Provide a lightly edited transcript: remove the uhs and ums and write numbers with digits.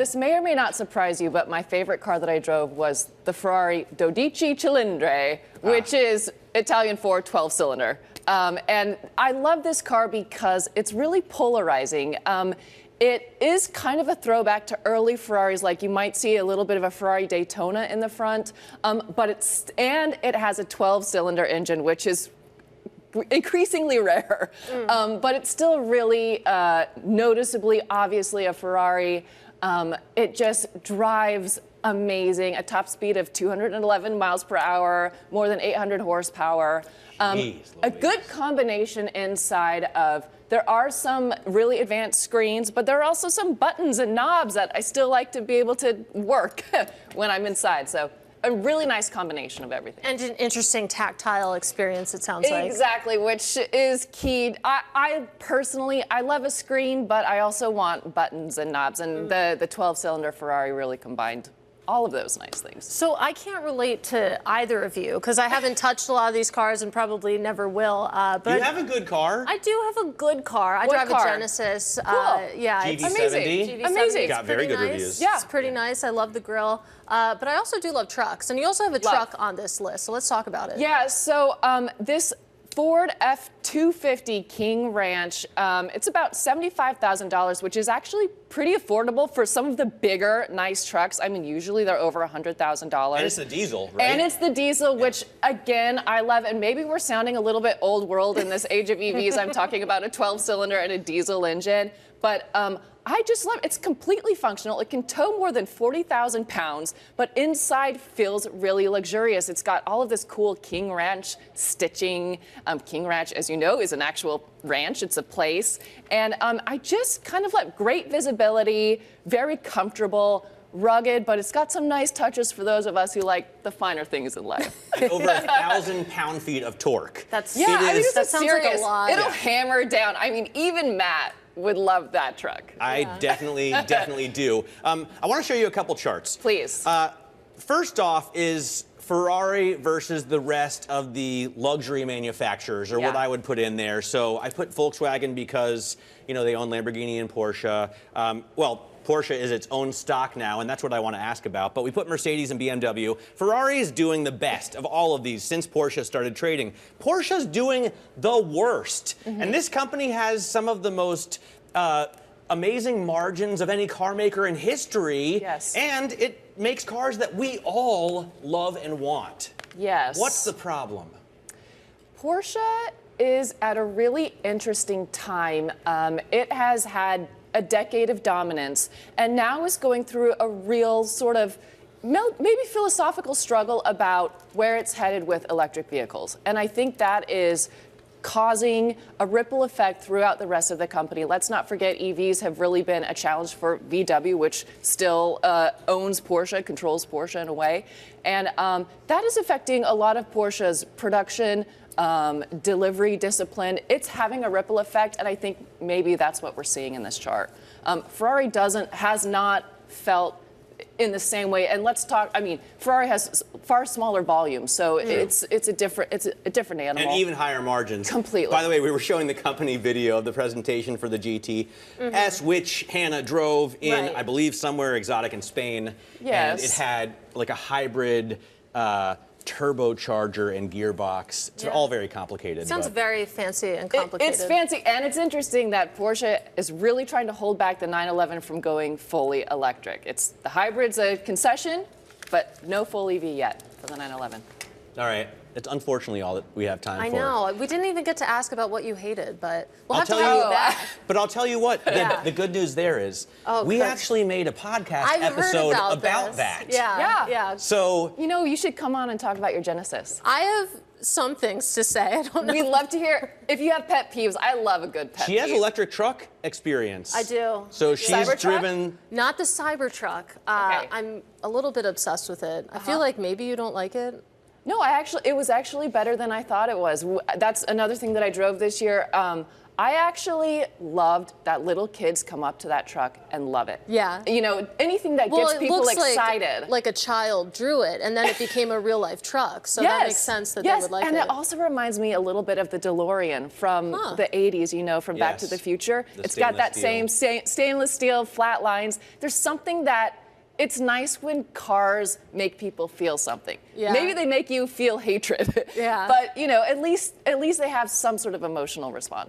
This may or may not surprise you, but my favorite car that I drove was the Ferrari 12 Cilindri, which is Italian for 12-cylinder. And I love this car because it's really polarizing. It is kind of a throwback to early Ferraris, like you might see a little bit of a Ferrari Daytona in the front, but it has a 12-cylinder engine, which is increasingly rare. But it's still really noticeably, obviously, a Ferrari. It just drives amazing, a top speed of 211 miles per hour, more than 800 horsepower. A good combination inside of, there are some really advanced screens, but there are also some buttons and knobs that I still like to be able to work when I'm inside. So a really nice combination of everything. And an interesting tactile experience, it sounds like. Exactly, which is key. I personally, I love a screen, but I also want buttons and knobs, and the 12-cylinder Ferrari really combined all of those nice things. So I can't relate to either of you because I haven't touched a lot of these cars and probably never will. But you have a good car. I do have a good car. I drive a Genesis. Cool. Yeah, GV70. Amazing. Amazing. Got very good reviews. Yeah, it's pretty nice. I love the grille. But I also do love trucks. And you also have a truck on this list, so let's talk about it. Yeah, so this Ford F-250 King Ranch, it's about $75,000, which is actually pretty affordable for some of the bigger, nice trucks. I mean, usually they're over $100,000. And it's the diesel, right? And it's the diesel, which, again, I love. And maybe we're sounding a little bit old world in this age of EVs. I'm talking about a 12-cylinder and a diesel engine. But I just love it. It's completely functional. It can tow more than 40,000 pounds, but inside feels really luxurious. It's got all of this cool King Ranch stitching. King Ranch, as you know, is an actual ranch. It's a place. And I just kind of like great visibility, very comfortable, rugged, but it's got some nice touches for those of us who like the finer things in life. And over 1,000 pound-feet of torque. That's, yeah, I think that sounds serious. like a lot. It'll hammer down. I mean, even Matt would love that truck. I definitely do. I want to show you a couple charts. Please. First off is Ferrari versus the rest of the luxury manufacturers, or what I would put in there. So I put Volkswagen because, you know, they own Lamborghini and Porsche. Well, Porsche is its own stock now, and that's what I want to ask about. But we put Mercedes and BMW. Ferrari is doing the best of all of these since Porsche started trading. Porsche's doing the worst. And this company has some of the most amazing margins of any car maker in history. Yes. And it makes cars that we all love and want. Yes. What's the problem? Porsche is at a really interesting time. It has had a decade of dominance, and now is going through a real sort of maybe philosophical struggle about where it's headed with electric vehicles. And I think that is causing a ripple effect throughout the rest of the company. Let's not forget EVs have really been a challenge for VW, which still owns Porsche, controls Porsche in a way. And that is affecting a lot of Porsche's production, delivery discipline. It's having a ripple effect, and I think maybe that's what we're seeing in this chart. Ferrari has not felt in the same way, and let's talk. I mean, Ferrari has far smaller volumes, so it's a different animal. And even higher margins. Completely. By the way, we were showing the company video of the presentation for the GT which Hannah drove in, I believe, somewhere exotic in Spain. Yes. And it had like a hybrid turbocharger and gearbox. It's all very complicated. Sounds very fancy and complicated. It's fancy, and it's interesting that Porsche is really trying to hold back the 911 from going fully electric. The hybrid's a concession, but no full EV yet for the 911. All right. It's unfortunately all that we have time for. I know. We didn't even get to ask about what you hated, but we'll have to tell have you you back. But I'll tell you what, the good news there is we actually made a podcast episode about that. Yeah. So, you know, you should come on and talk about your Genesis. I have some things to say. I don't know. We'd love to hear if you have pet peeves. I love a good pet peeve. she has electric truck experience. I do. So she's Cybertruck? driven. Not the Cybertruck. I'm a little bit obsessed with it. I feel like maybe you don't like it. No, it was actually better than I thought it was. That's another thing that I drove this year. I actually loved that little kids come up to that truck and love it. Yeah. You know, anything that Well, gets it people looks excited. like a child drew it, and then it became a real-life truck. So that makes sense that they would like it. And it also reminds me a little bit of the DeLorean from the 80s, you know, from Back to the Future. It's got that same stainless steel, flat lines. There's something that it's nice when cars make people feel something. Yeah. Maybe they make you feel hatred. Yeah. But, you know, at least they have some sort of emotional response.